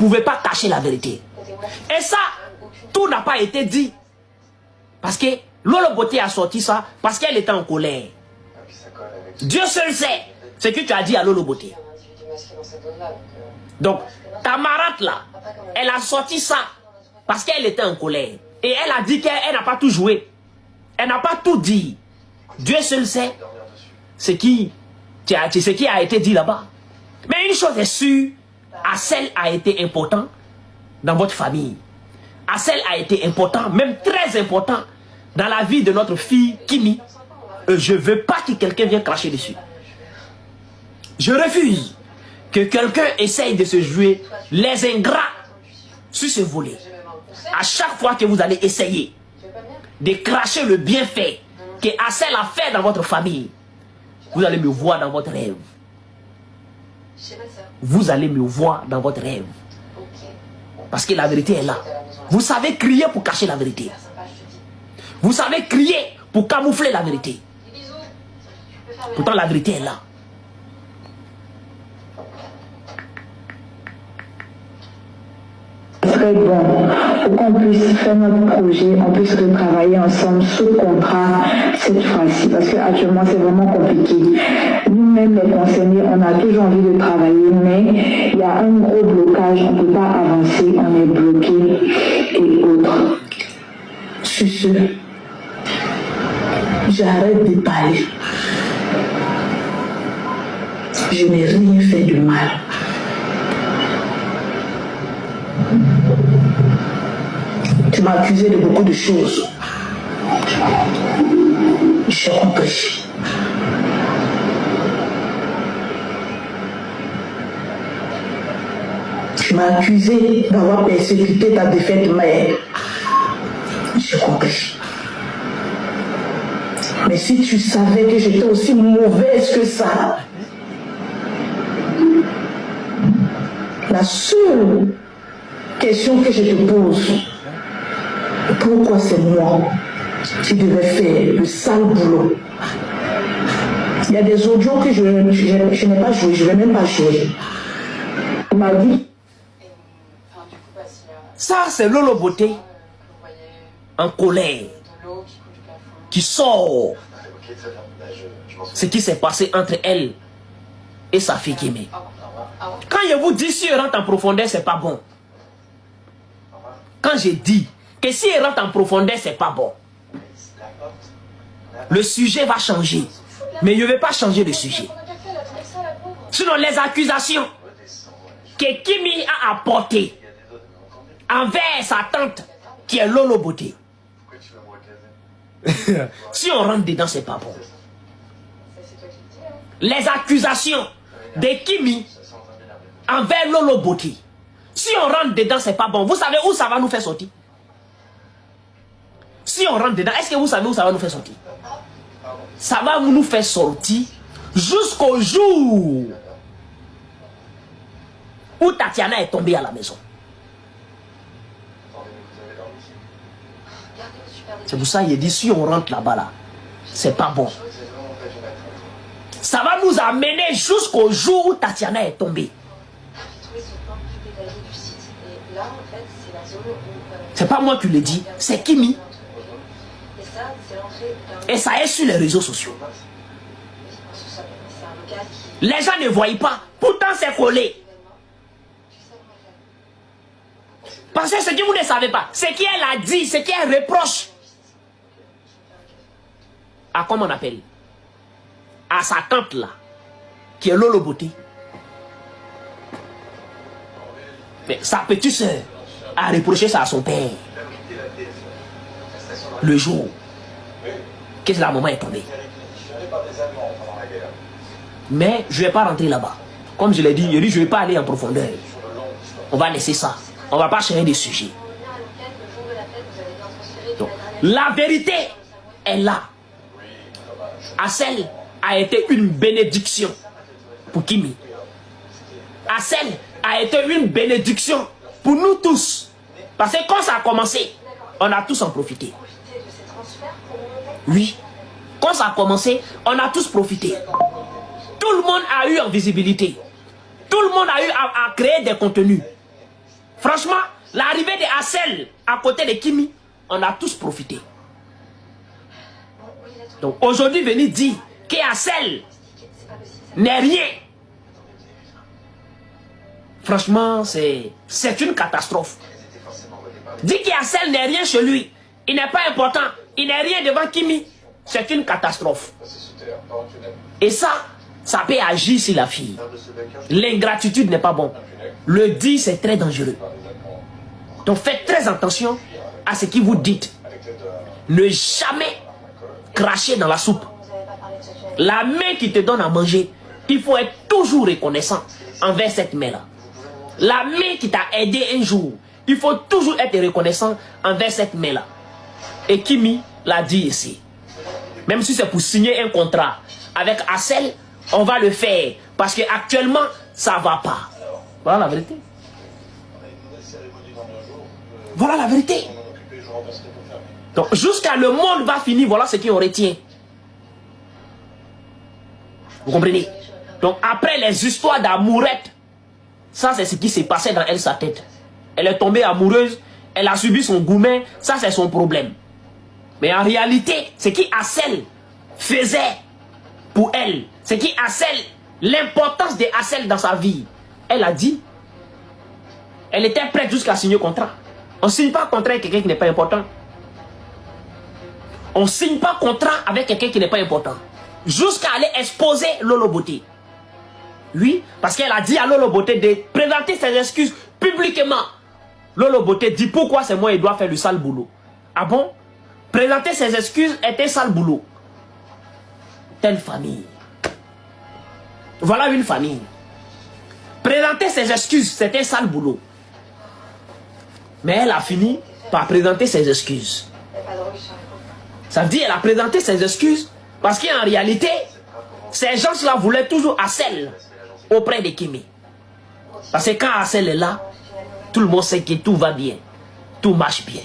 pouvez pas cacher la vérité. Et ça, tout n'a pas été dit. Parce que Lolo Beauté a sorti ça parce qu'elle était en colère. Dieu seul sait ce que tu as dit à Lolo Beauté. Donc, ta marate là, elle a sorti ça parce qu'elle était en colère. Et elle a dit qu'elle n'a pas tout joué. Elle n'a pas tout dit. Dieu seul sait ce qui a été dit là-bas. Mais une chose est sûre, Assel a été important dans votre famille. Assel a été important, même très important, dans la vie de notre fille Kimi. Je ne veux pas que quelqu'un vienne cracher dessus. Je refuse que quelqu'un essaye de se jouer les ingrats sur ce volet. À chaque fois que vous allez essayer de cracher le bienfait que Assel a fait dans votre famille, vous allez me voir dans votre rêve. Vous allez me voir dans votre rêve. Parce que la vérité est là. Vous savez crier pour cacher la vérité. Vous savez crier pour camoufler la vérité. Pourtant la vérité est là. Très bon pour qu'on puisse faire notre projet, on puisse retravailler ensemble sous contrat cette fois-ci, parce qu'actuellement c'est vraiment compliqué. Nous-mêmes les concernés, on a toujours envie de travailler, mais il y a un gros blocage, on ne peut pas avancer, on est bloqué et autres. Sur ce, j'arrête de parler. Je n'ai rien fait de mal. Tu m'as accusé de beaucoup de choses. J'ai compris. Tu m'as accusé d'avoir persécuté ta défaite mère. J'ai compris. Mais si tu savais que j'étais aussi mauvaise que ça, la seule question que je te pose, pourquoi c'est moi qui devais faire le sale boulot? Il y a des audios que je n'ai pas joué, je ne vais même pas jouer. Il m'a dit. Ça, c'est Lolo Beauté en colère qui sort ce qui s'est passé entre elle et sa fille Kimi. Quand je vous dis si elle rentre en profondeur, c'est pas bon. Quand je dis que si elle rentre en profondeur, c'est pas bon. Le sujet va changer. Mais je ne vais pas changer de sujet. Sinon, les accusations que Kimi a apportées envers sa tante, qui est Lolo Beauté. Si on rentre dedans, c'est pas bon. Les accusations de Kimi envers Lolo Beauté. Si on rentre dedans, c'est pas bon. Vous savez où ça va nous faire sortir? Si on rentre dedans, est-ce que vous savez où ça va nous faire sortir? Ça va nous faire sortir jusqu'au jour où Tatiana est tombée à la maison. C'est pour ça qu'il dit si on rentre là-bas, là, c'est pas bon. Ça va nous amener jusqu'au jour où Tatiana est tombée. C'est pas moi qui le dis, c'est Kimi. Et ça est sur les réseaux sociaux. Les gens ne voient pas, pourtant c'est collé. Parce que ce que vous ne savez pas, ce qu'elle a dit, ce qu'elle reproche à, comment on appelle, à sa tante là, qui est Lolo Beauté. Mais sa petite soeur a reproché ça à son père. Le jour que la maman est tombée. Mais je ne vais pas rentrer là-bas. Comme je l'ai dit, je ne vais pas aller en profondeur. On va laisser ça. On ne va pas changer de sujet. Donc, la vérité est là. Assel a été une bénédiction pour Kimi. Assel a été une bénédiction pour nous tous. Parce que quand ça a commencé, on a tous en profité. Oui. Quand ça a commencé, on a tous profité. Tout le monde a eu en visibilité. Tout le monde a eu à créer des contenus. Franchement, l'arrivée de Hassel à côté de Kimi, on a tous profité. Donc aujourd'hui, venir dire que Hassel n'est rien. Franchement, c'est une catastrophe. Dire qu'Hassel n'est rien chez lui, il n'est pas important, il n'est rien devant Kimi, c'est une catastrophe. Et ça peut agir sur la fille. L'ingratitude n'est pas bon. Le dire, c'est très dangereux. Donc faites très attention à ce que vous dites. Ne jamais cracher dans la soupe. La main qui te donne à manger, il faut être toujours reconnaissant envers cette main-là. La main qui t'a aidé un jour, il faut toujours être reconnaissant envers cette main-là. Et Kimi l'a dit ici. Même si c'est pour signer un contrat avec Hassel, on va le faire. Parce qu'actuellement, ça ne va pas. Voilà la vérité. Voilà la vérité. Donc, jusqu'à le monde va finir, voilà ce qu'on retient. Vous comprenez? Donc, après les histoires d'amourette, ça c'est ce qui s'est passé dans elle, sa tête. Elle est tombée amoureuse, elle a subi son gourmet, ça c'est son problème. Mais en réalité, ce qui Hassel faisait pour elle, ce qui Hassel, l'importance de Hassel dans sa vie, elle a dit, elle était prête jusqu'à signer contrat. On ne signe pas contrat avec quelqu'un qui n'est pas important. On ne signe pas contrat avec quelqu'un qui n'est pas important. Jusqu'à aller exposer Lolo Beauté. Oui, parce qu'elle a dit à Lolo Beauté de présenter ses excuses publiquement. Lolo Beauté dit pourquoi c'est moi qui dois faire le sale boulot. Ah bon? Présenter ses excuses est un sale boulot. Telle famille. Voilà une famille. Présenter ses excuses, c'est un sale boulot. Mais elle a fini par présenter ses excuses. Ça veut dire qu'elle a présenté ses excuses parce qu'en réalité, ces gens-là voulaient toujours Hassel auprès de Kimi. Parce que quand Hassel est là, tout le monde sait que tout va bien. Tout marche bien.